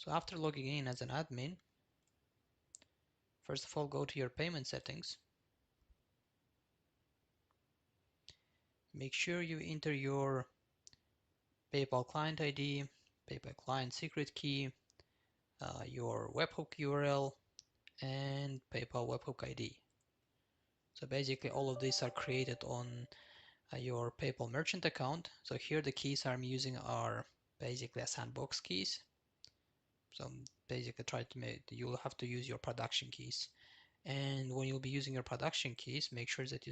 So after logging in as an admin, first of all, go to your payment settings. Make sure you enter your PayPal client ID, PayPal client secret key, your webhook URL, and PayPal webhook ID. So basically all of these are created on your PayPal merchant account. So here the keys I'm using are basically a sandbox keys. So basically try to make, you'll have to use your production keys. And when you'll be using your production keys, make sure that you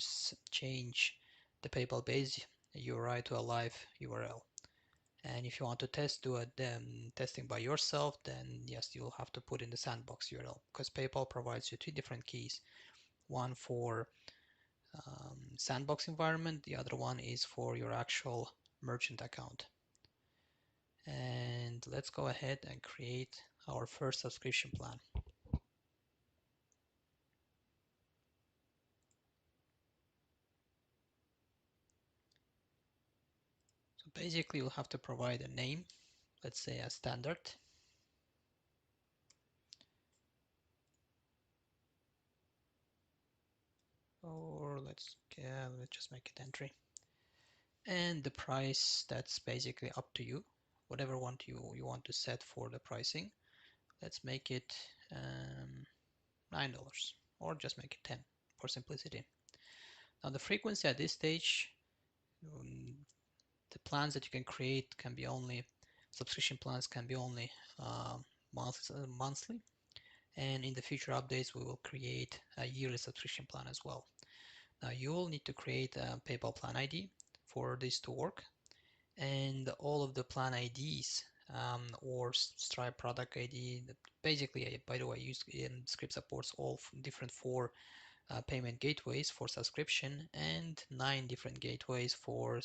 change the PayPal base URI to a live URL. And if you want to do a testing by yourself, then yes, you'll have to put in the sandbox URL, because PayPal provides you two different keys. One for sandbox environment, the other one is for your actual merchant account. And let's go ahead and create our first subscription plan. So basically you'll have to provide a name, let's say a standard. Or let's just make it entry. And the price, that's basically up to you. Whatever one you want to set for the pricing. Let's make it $9 or just make it 10 for simplicity. Now the frequency at this stage, the plans that you can create can be only, subscription plans can be only monthly, and in the future updates we will create a yearly subscription plan as well. Now you will need to create a PayPal plan ID for this to work, and all of the plan IDs or Stripe product ID, basically by the way, Script supports all different four payment gateways for subscription and 9 different gateways for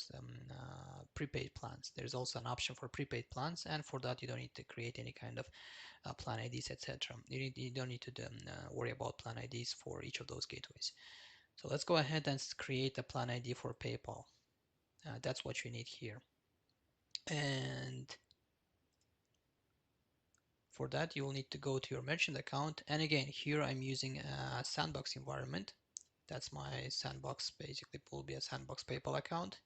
prepaid plans. There's also an option for prepaid plans, and for that you don't need to create any kind of plan IDs, etc. You don't need to worry about plan IDs for each of those gateways. So let's go ahead and create a plan ID for PayPal. That's what you need here. And for that you will need to go to your merchant account, and again here I'm using a sandbox environment. That's my sandbox, basically will be a sandbox PayPal account.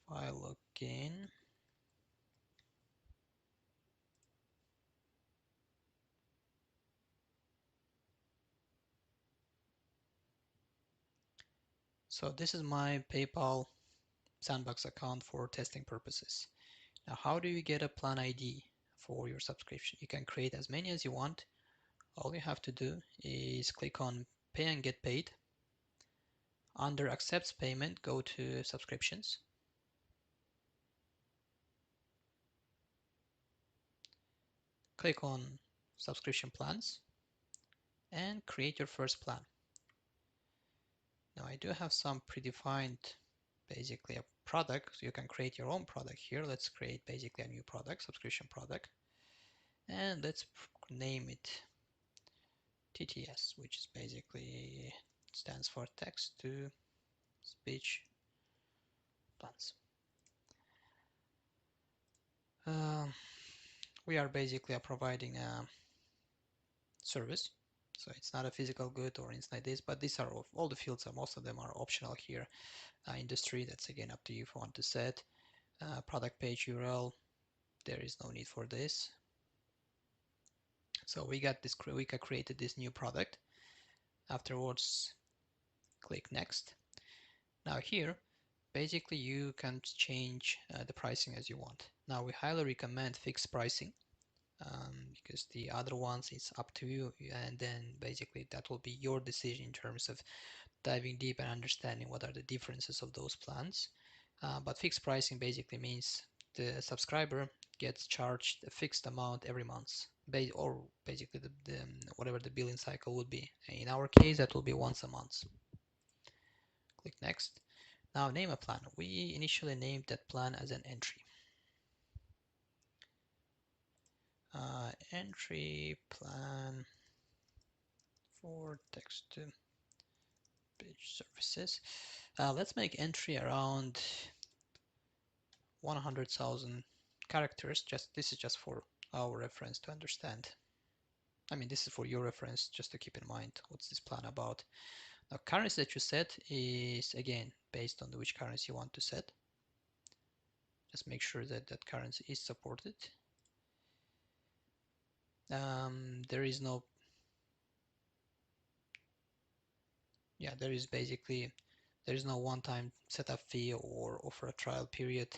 If I log in, so this is my PayPal sandbox account for testing purposes. Now how do you get a plan ID for your subscription? You can create as many as you want. All you have to do is click on pay and get paid. Under accepts payment, go to subscriptions. Click on subscription plans and create your first plan. Now I do have some predefined, basically a product, so you can create your own product here. Let's create basically a new product, subscription product, and let's name it TTS, which is basically stands for text to speech plans. We are basically providing a service, so it's not a physical good or anything like this, but these are all the fields, most of them are optional here. Industry, that's again up to you if you want to set. Product page URL, there is no need for this. So we created this new product. Afterwards, click next. Now here, basically you can change the pricing as you want. Now we highly recommend fixed pricing because the other ones it's up to you, and then basically that will be your decision in terms of diving deep and understanding what are the differences of those plans. But fixed pricing basically means the subscriber gets charged a fixed amount every month, or basically whatever the billing cycle would be. In our case, that will be once a month. Click next. Now name a plan. We initially named that plan as an entry. Entry plan for text to page services. Let's make entry around 100,000 characters. This is just for our reference to understand. I mean, this is for your reference, just to keep in mind what's this plan about. Now, currency that you set is again based on which currency you want to set. Just make sure that that currency is supported. There is no, yeah, there is no one-time setup fee or offer a trial period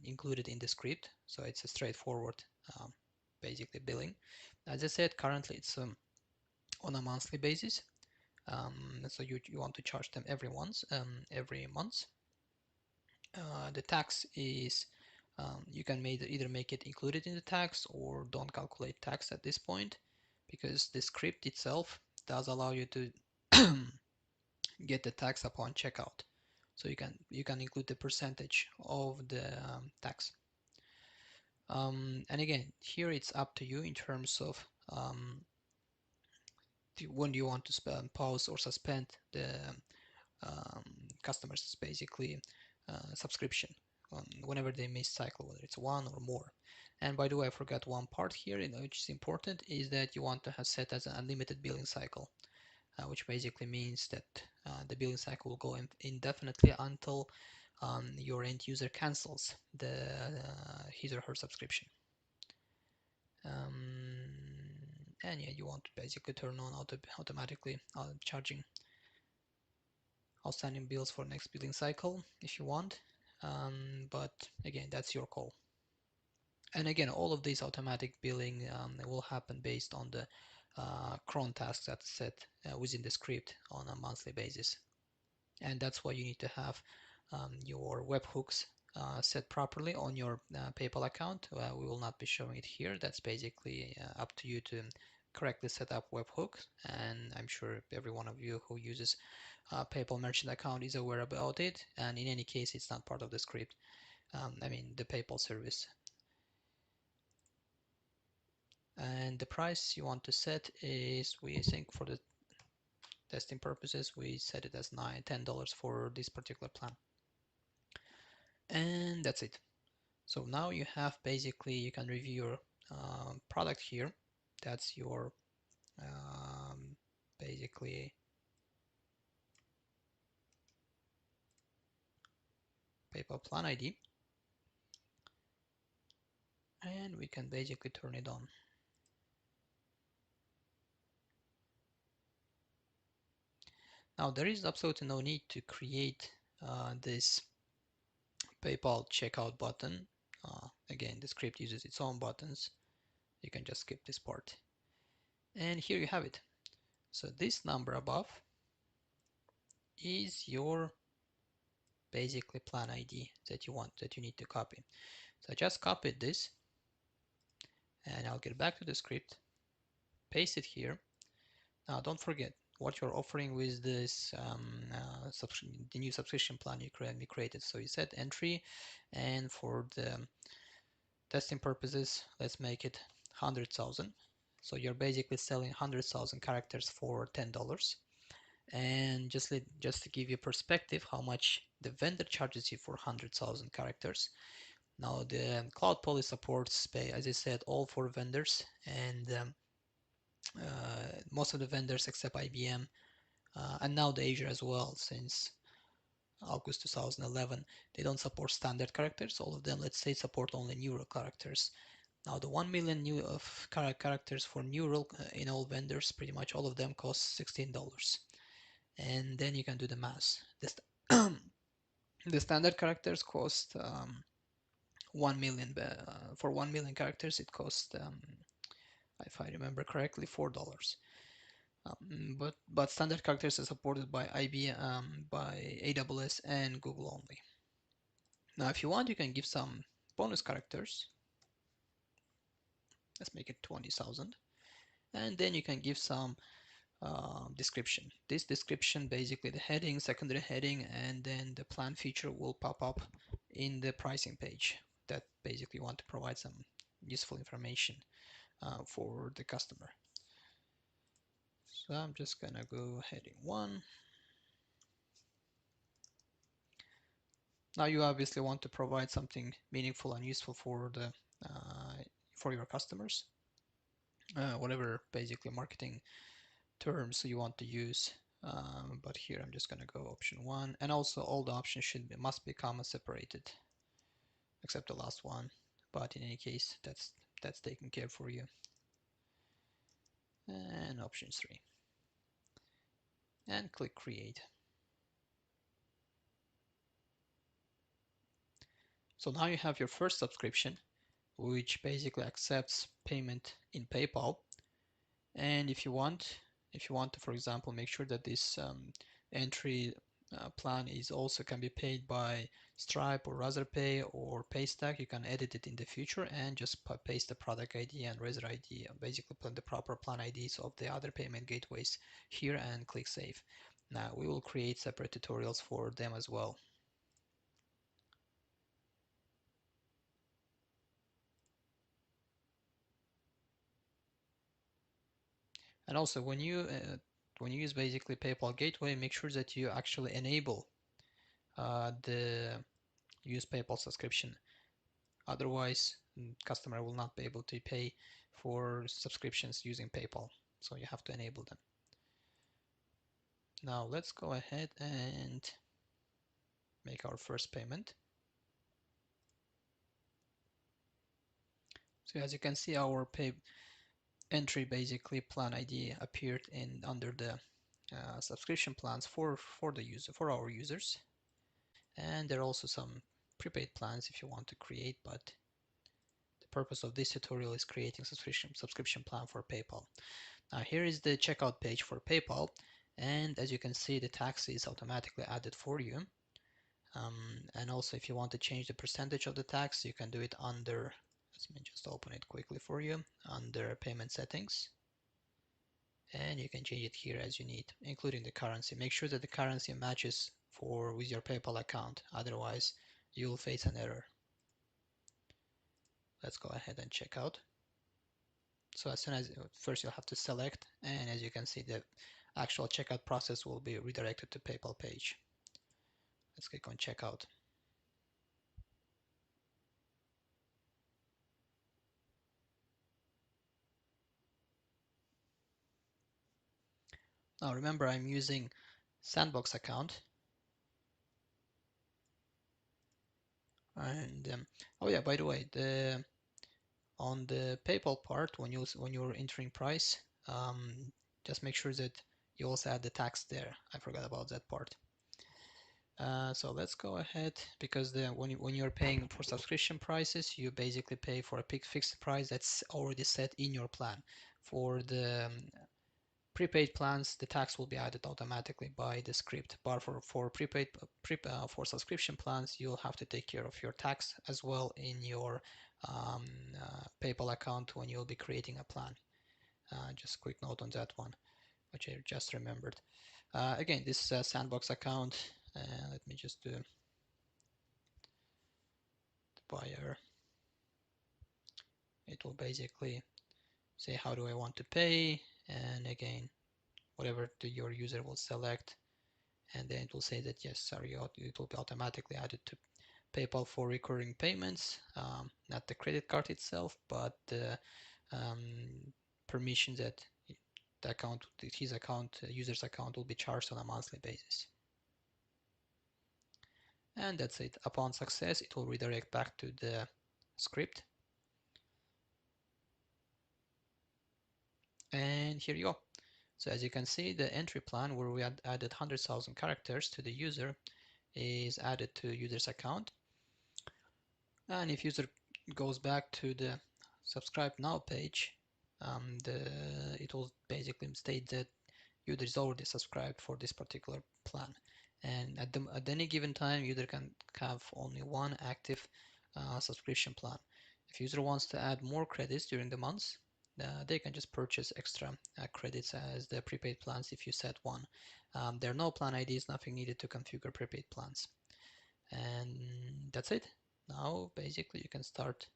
included in the script. So it's a straightforward, basically billing. As I said, currently it's on a monthly basis. So you want to charge them every month. The tax is you can either make it included in the tax or don't calculate tax at this point, because the script itself does allow you to get the tax upon checkout. So you can include the percentage of the tax. And again, here it's up to you in terms of when you want to pause or suspend the um, customers basically subscription whenever they miss cycle, whether it's one or more. And by the way, I forgot one part here, which is important, is that you want to have set as an unlimited billing cycle, which basically means that the billing cycle will go indefinitely until your end user cancels his or her subscription. And yeah, you want to basically turn on automatically charging outstanding bills for next billing cycle if you want, but again, that's your call. And again, all of these automatic billing will happen based on the cron tasks that's set within the script on a monthly basis. And that's why you need to have your webhooks set properly on your PayPal account. We will not be showing it here. That's basically up to you to correctly set up webhooks, and I'm sure every one of you who uses PayPal merchant account is aware about it, and in any case it's not part of the script. I mean the PayPal service. And the price you want to set is, we think for the testing purposes, we set it as $10 for this particular plan. And that's it. So now you have basically, you can review your product here. That's your basically PayPal plan ID. And we can basically turn it on. Now there is absolutely no need to create this PayPal checkout button. Again, the script uses its own buttons. You can just skip this part. And here you have it. So this number above is your basically plan ID that you need to copy. So I just copied this, and I'll get back to the script, paste it here. Now don't forget what you're offering with this the new subscription plan you created. So you set entry, and for the testing purposes, let's make it 100,000. So you're basically selling 100,000 characters for $10. And just to give you perspective how much the vendor charges you for 100,000 characters. Now the Cloud Poly supports, as I said, all four vendors, and most of the vendors except IBM, and now the Azure as well, since August 2011, they don't support standard characters. All of them, let's say, support only neural characters. Now the 1 million new of characters for neural in all vendors, pretty much all of them cost $16. And then you can do the math. The standard characters cost 1 million. For 1 million characters, it costs, if I remember correctly, $4. But standard characters are supported by IBM, by AWS, and Google only. Now, if you want, you can give some bonus characters. Let's make it 20,000, and then you can give some description. This description, basically the heading, secondary heading, and then the plan feature will pop up in the pricing page. That basically want to provide some useful information for the customer. So I'm just gonna go heading 1. Now you obviously want to provide something meaningful and useful for your customers, whatever basically marketing terms you want to use. But here I'm just going to go option 1, and also all the options must be comma separated, except the last one. But in any case, that's taken care for you. And option 3, and click create. So now you have your first subscription, which basically accepts payment in PayPal. And if you want to, for example, make sure that this entry plan is also can be paid by Stripe or Razorpay or Paystack, you can edit it in the future and just paste the product ID and Razor ID, basically put the proper plan IDs of the other payment gateways here and click save. Now we will create separate tutorials for them as well. And also when you use basically PayPal Gateway, make sure that you actually enable the use PayPal subscription. Otherwise, customer will not be able to pay for subscriptions using PayPal. So you have to enable them. Now let's go ahead and make our first payment. So as you can see, our pay entry basically plan ID appeared in under the subscription plans for our users. And there are also some prepaid plans if you want to create, but the purpose of this tutorial is creating subscription plan for PayPal. Now here is the checkout page for PayPal, and as you can see, the tax is automatically added for you. And also if you want to change the percentage of the tax, you can do it under, let me just open it quickly for you, under payment settings. And you can change it here as you need, including the currency. Make sure that the currency matches with your PayPal account, otherwise you will face an error. Let's go ahead and check out. So as soon as first you'll have to select, and as you can see, the actual checkout process will be redirected to PayPal page. Let's click on checkout. Now remember, I'm using Sandbox account, and oh yeah, by the way, on the PayPal part, when you're entering price, just make sure that you also add the tax there. I forgot about that part. So let's go ahead, because when you're paying for subscription prices, you basically pay for a fixed price that's already set in your plan. For the prepaid plans, the tax will be added automatically by the script. But for for subscription plans, you'll have to take care of your tax as well in your PayPal account when you'll be creating a plan. Just a quick note on that one, which I just remembered. Again, this Sandbox account. Let me just do the buyer. It will basically say how do I want to pay, and again, whatever your user will select, and then it will say that yes, sorry, it will be automatically added to PayPal for recurring payments, not the credit card itself, but the permission that his account, user's account, will be charged on a monthly basis. And that's it. Upon success, it will redirect back to the script. And here you go. So as you can see, the entry plan where we had added 100,000 characters to the user is added to user's account. And if user goes back to the subscribe now page, it will basically state that user is already subscribed for this particular plan. And at any given time, user can have only one active subscription plan. If user wants to add more credits during the months, they can just purchase extra credits as the prepaid plans if you set one. There are no plan IDs, nothing needed to configure prepaid plans. And that's it. Now basically you can start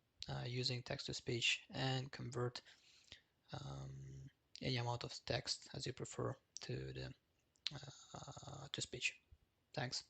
using text-to-speech and convert any amount of text as you prefer to speech. Thanks.